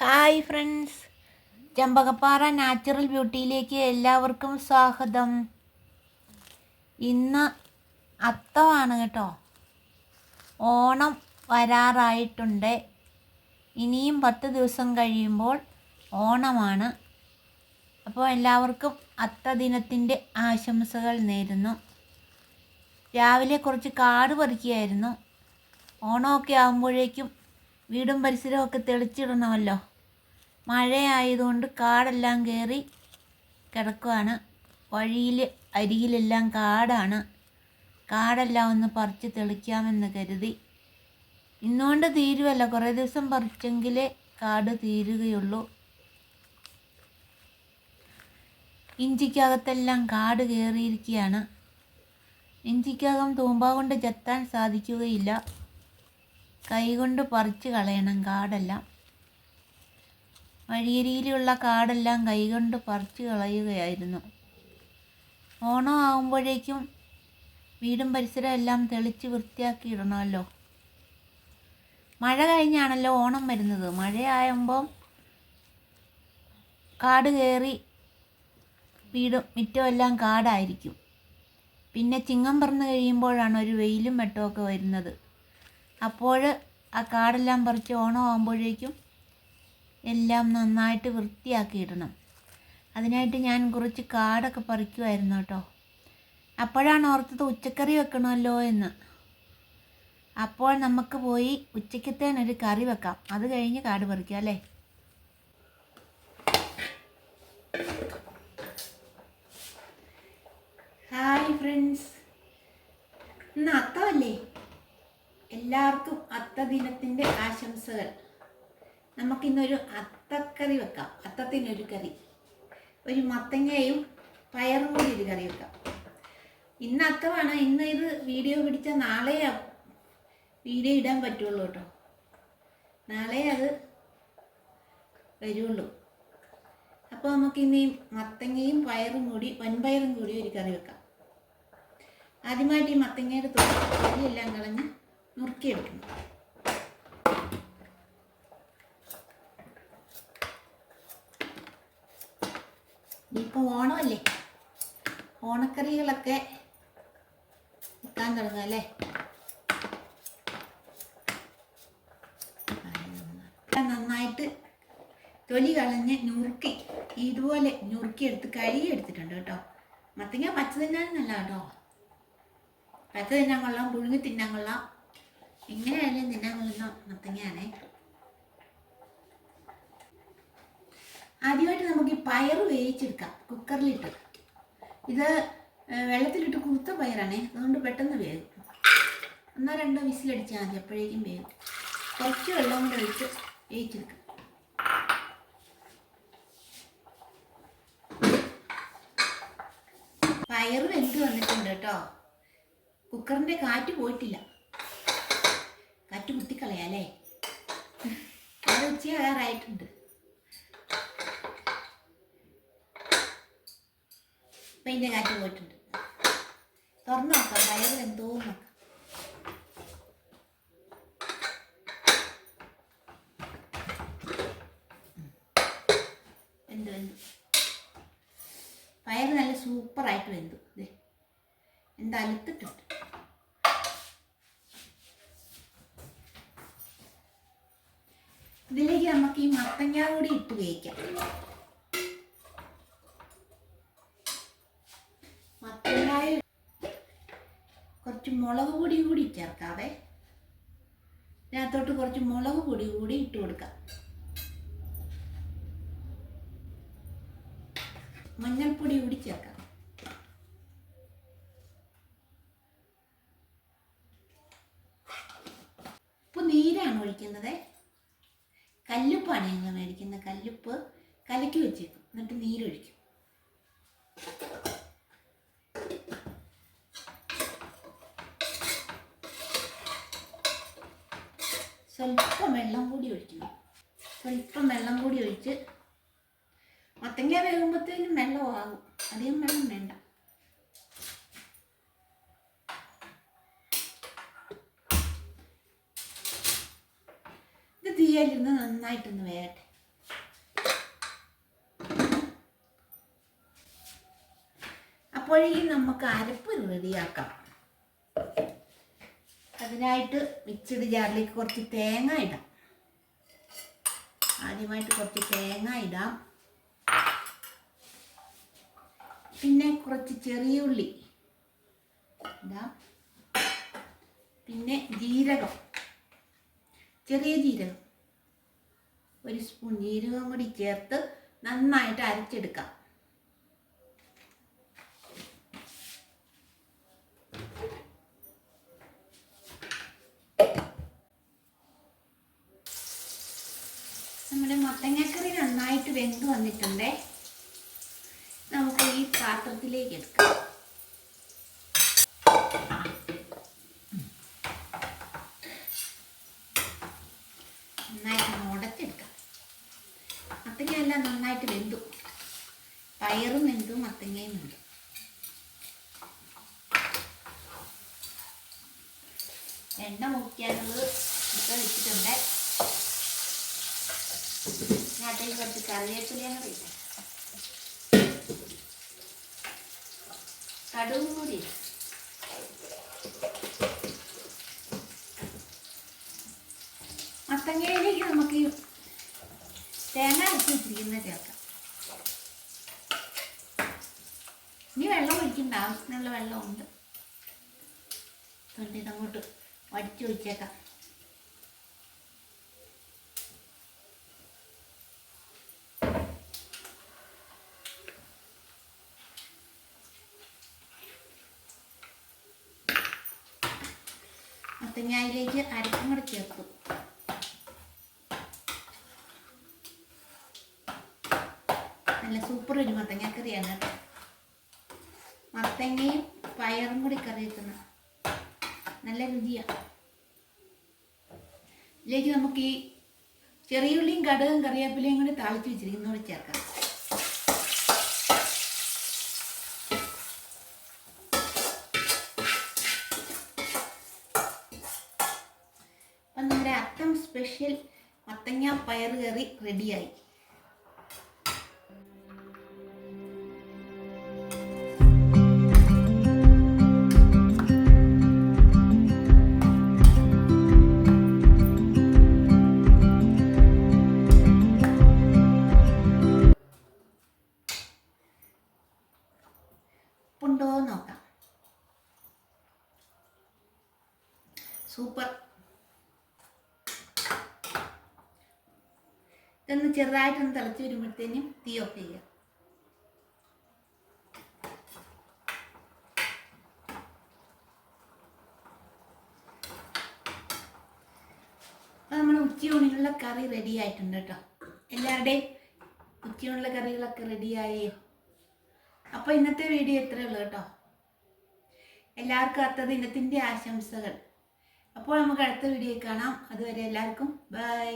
Hi friends, Chembakappara natural ബ്യൂട്ടിയിലേക്ക് എല്ലാവർക്കും സ്വാഗതം. ഇന്ന് അത്തമാണ് കേട്ടോ. ഓണം വരാറായിട്ടുണ്ട്. ഇനിയും 10 ദിവസം കഴിയുമ്പോൾ ഓണമാണ്. അപ്പോൾ എല്ലാവർക്കും അത്ത ദിനത്തിൻ്റെ ആശംസകൾ നേരുന്നു. രാവിലെ കുറച്ച് കാട് പറിക്കുകയായിരുന്നു. ഓണമൊക്കെ ആകുമ്പോഴേക്കും വീടും പരിസരമൊക്കെ തെളിച്ചിടണമല്ലോ. മഴയായതുകൊണ്ട് കാടെല്ലാം കയറി കിടക്കുകയാണ്. വഴിയിൽ അരികിലെല്ലാം കാടാണ്. കാടെല്ലാം ഒന്ന് പറിച്ച് തെളിക്കാമെന്ന് കരുതി. ഇന്നുകൊണ്ട് തീരുമല്ല, കുറേ ദിവസം പറിച്ചെങ്കിലേ കാട് തീരുകയുള്ളൂ. ഇഞ്ചിക്കകത്തെല്ലാം കാട് കയറിയിരിക്കുകയാണ്. ഇഞ്ചിക്കകം തൂമ്പ കൊണ്ട് ചെത്താൻ സാധിക്കുകയില്ല. കൈകൊണ്ട് പറിച്ച് കളയണം കാടെല്ലാം. വഴിയരിയിലുള്ള കാടെല്ലാം കൈകൊണ്ട് പറിച്ച് കളയുകയായിരുന്നു. ഓണം ആകുമ്പോഴേക്കും വീടും പരിസരവും എല്ലാം തെളിച്ച് വൃത്തിയാക്കി ഇടണമല്ലോ. മഴ കഴിഞ്ഞാണല്ലോ ഓണം വരുന്നത്. മഴയാകുമ്പം കാട് കയറി വീടും മുറ്റവും എല്ലാം കാടായിരിക്കും. പിന്നെ ചിങ്ങം പറന്ന് കഴിയുമ്പോഴാണ് ഒരു വെയിലും വെട്ടമൊക്കെ വരുന്നത്. അപ്പോൾ ആ കാടെല്ലാം പറിച്ച് ഓണം ആകുമ്പോഴേക്കും എല്ലാം നന്നായിട്ട് വൃത്തിയാക്കിയിടണം. അതിനായിട്ട് ഞാൻ കുറച്ച് കാടൊക്കെ പറിക്കുമായിരുന്നു കേട്ടോ. അപ്പോഴാണ് ഓർത്തത് ഉച്ചക്കറി വെക്കണമല്ലോ എന്ന്. അപ്പോൾ നമുക്ക് പോയി ഉച്ചക്കത്തേനൊരു കറി വെക്കാം. അത് കഴിഞ്ഞ് കാട് പറിക്കാം അല്ലേ. ഹായ് ഫ്രണ്ട്സ്, ഇന്ന് അത്തമല്ലേ. എല്ലാവർക്കും അത്ത ദിനത്തിൻ്റെ ആശംസകൾ. നമുക്കിന്നൊരു അത്തക്കറി വെക്കാം. അത്തത്തിനൊരു കറി, ഒരു മത്തങ്ങയും പയറും കൂടി ഒരു കറി വെക്കാം. ഇന്ന് അത്തമാണ്. ഇന്ന് ഇത് വീഡിയോ പിടിച്ചാൽ നാളെ വീഡിയോ ഇടാൻ പറ്റുള്ളൂ കേട്ടോ. നാളെ അത് വരുള്ളൂ. അപ്പോൾ നമുക്കിന്ന് ഈ മത്തങ്ങയും പയറും കൂടി, വൻപയറും കൂടി ഒരു കറി വെക്കാം. ആദ്യമായിട്ട് ഈ മത്തങ്ങയുടെ തൊലിയെല്ലാം കളഞ്ഞ് നുറുക്കിയെടുക്കണം. ഇപ്പോൾ ഓണമല്ലേ, ഓണക്കറികളൊക്കെ വെക്കാൻ തുടങ്ങുക അല്ലേ. നന്നായിട്ട് തൊലി കളഞ്ഞ് നുറുക്കി, ഇതുപോലെ നുറുക്കിയെടുത്ത് കഴുകി എടുത്തിട്ടുണ്ട് കേട്ടോ. മത്തങ്ങ പച്ച തിന്നാനും നല്ല കേട്ടോ. പച്ച തിന്നാൻ കൊള്ളാം, പുഴുങ്ങി തിന്നാൻ കൊള്ളാം, എങ്ങനെയായാലും തിന്നാൻ കൊള്ളുന്ന മത്തങ്ങയാണേ. ആദ്യമായിട്ട് നമുക്ക് ഈ പയർ വേവിച്ചെടുക്കാം കുക്കറിലിട്ട്. ഇത് വെള്ളത്തിലിട്ട് കുറുത്ത പയറാണേ, അതുകൊണ്ട് പെട്ടെന്ന് വേവും. 1-2 വിസിലടിച്ചാൽ മതി, അപ്പോഴേക്കും വേവും. കുറച്ച് വെള്ളം കൊണ്ട് ഒഴിച്ച് വേവിച്ചെടുക്കാം. പയർ വെന്ത് വന്നിട്ടുണ്ട് കേട്ടോ. കുക്കറിൻ്റെ കാറ്റ് പോയിട്ടില്ല. കാറ്റ് കുത്തിക്കളയാലേ. അത് ഉച്ചയാകാറായിട്ടുണ്ട്. അപ്പം ഇതിൻ്റെ കാറ്റ് പോയിട്ടുണ്ട്. തുറന്നു നോക്കാം, പയർ എന്തോ നോക്കാം. വെന്തു പയർ നല്ല സൂപ്പറായിട്ട് വെന്തു. എന്താ അലുത്തിട്ടുണ്ട്. ഇതിലേക്ക് നമുക്ക് ഈ മത്തങ്ങ കൂടി ഇട്ട് വേവിക്കാം. മത്തങ്ങായ കുറച്ച് മുളക് പൊടി കൂടി ചേർക്കാതെ ഇതിനകത്തോട്ട് കുറച്ച് മുളക് പൊടി കൂടി ഇട്ട് കൊടുക്കാം. മഞ്ഞൾപ്പൊടി കൂടി ചേർക്കാം. ഉപ്പ് നീരാണ് ഒഴിക്കുന്നത്. കല്ലുപ്പാണ് ഞങ്ങൾ മേടിക്കുന്നത്. കല്ലുപ്പ് കലക്കി വെച്ചേക്കും, എന്നിട്ട് നീരൊഴിക്കും. സ്വല്പം വെള്ളം കൂടി ഒഴിക്കണം. സ്വല്പം വെള്ളം കൂടി ഒഴിച്ച്, മത്തങ്ങ വേകുമ്പോഴത്തേനും വെള്ളമാകും, അധികം വെള്ളം വേണ്ട. ഇത് തീയലിരുന്ന് നന്നായിട്ടൊന്ന് വേകട്ടെ. അപ്പോഴേക്കും നമുക്ക് അരപ്പ് റെഡിയാക്കാം. അതിനായിട്ട് മിക്സിയുടെ ജാറിലേക്ക് കുറച്ച് തേങ്ങ ഇടാം. ആദ്യമായിട്ട് കുറച്ച് തേങ്ങ ഇടാം. പിന്നെ കുറച്ച് ചെറിയ ഉള്ളി ഇടാം. പിന്നെ ജീരകം, ചെറിയ ജീരകം, 1 സ്പൂൺ ജീരകം കൂടി ചേർത്ത് നന്നായിട്ട് അരച്ചെടുക്കാം. നമ്മുടെ മത്തങ്ങക്കറി നന്നായിട്ട് വെന്ത് വന്നിട്ടുണ്ട്. നമുക്ക് ഈ പാത്രത്തിലേക്ക് എടുക്കാം. നന്നായിട്ട് ഉടച്ചെടുക്കാം. മത്തങ്ങയെല്ലാം നന്നായിട്ട് വെന്തു. പയറും വെന്തു, മത്തങ്ങയും വെന്തു. എണ്ണ മുറിക്കാനുള്ളത് ഒക്കെ വെച്ചിട്ടുണ്ട്. അതിൽ കുറച്ച് കറിവേപ്പിലയും കൂടി ഇട്ടു. കടുകും കൂടി ഇട്ടു. മത്തങ്ങയിലേക്ക് നമുക്ക് തേങ്ങ അരച്ച് വെച്ചിരിക്കുന്നത് ചേർക്കാം. ഇനി വെള്ളം ഒഴിക്കേണ്ട, ആവശ്യത്തിനുള്ള വെള്ളമുണ്ട്. അതുകൊണ്ട് ഇതങ്ങോട്ട് വടിച്ചു ഒഴിച്ചേക്കാം. മത്തങ്ങയിലേക്ക് അരപ്പും കൂടെ ചേർത്തു. നല്ല സൂപ്പർ ഒരു മത്തങ്ങക്കറിയാണ് കേട്ടോ. മത്തങ്ങയും പയറും കൂടി കറി വെക്കുന്ന നല്ല രുചിയാണ്. ഇതിലേക്ക് നമുക്ക് ഈ ചെറിയുള്ളിയും കടുകും കറിവേപ്പിലയും കൂടി താളിച്ച് വെച്ചിരിക്കുന്നതോടെ ചേർക്കാം. അപ്പം നമ്മുടെ അത്തം സ്പെഷ്യൽ മത്തങ്ങ പയർ കറി റെഡിയായി. ഉണ്ടോ നോക്കാം. സൂപ്പർ. ഇതൊന്ന് ചെറുതായിട്ടൊന്ന് തിളച്ച് വരുമ്പോഴത്തേനും തീ ഓഫ് ചെയ്യുക. അപ്പം നമ്മുടെ ഉച്ചയൂണിനുള്ള കറി റെഡി ആയിട്ടുണ്ട് കേട്ടോ. എല്ലാവരുടെയും ഉച്ചയൂണിലുള്ള കറികളൊക്കെ റെഡിയായോ? അപ്പോൾ ഇന്നത്തെ വീഡിയോ ഇത്രയേ ഉള്ളൂ കേട്ടോ. എല്ലാവർക്കും അത്തദിനത്തിൻ്റെ ആശംസകൾ. അപ്പോൾ നമുക്ക് അടുത്ത വീഡിയോ കാണാം. അതുവരെ എല്ലാവർക്കും ബൈ.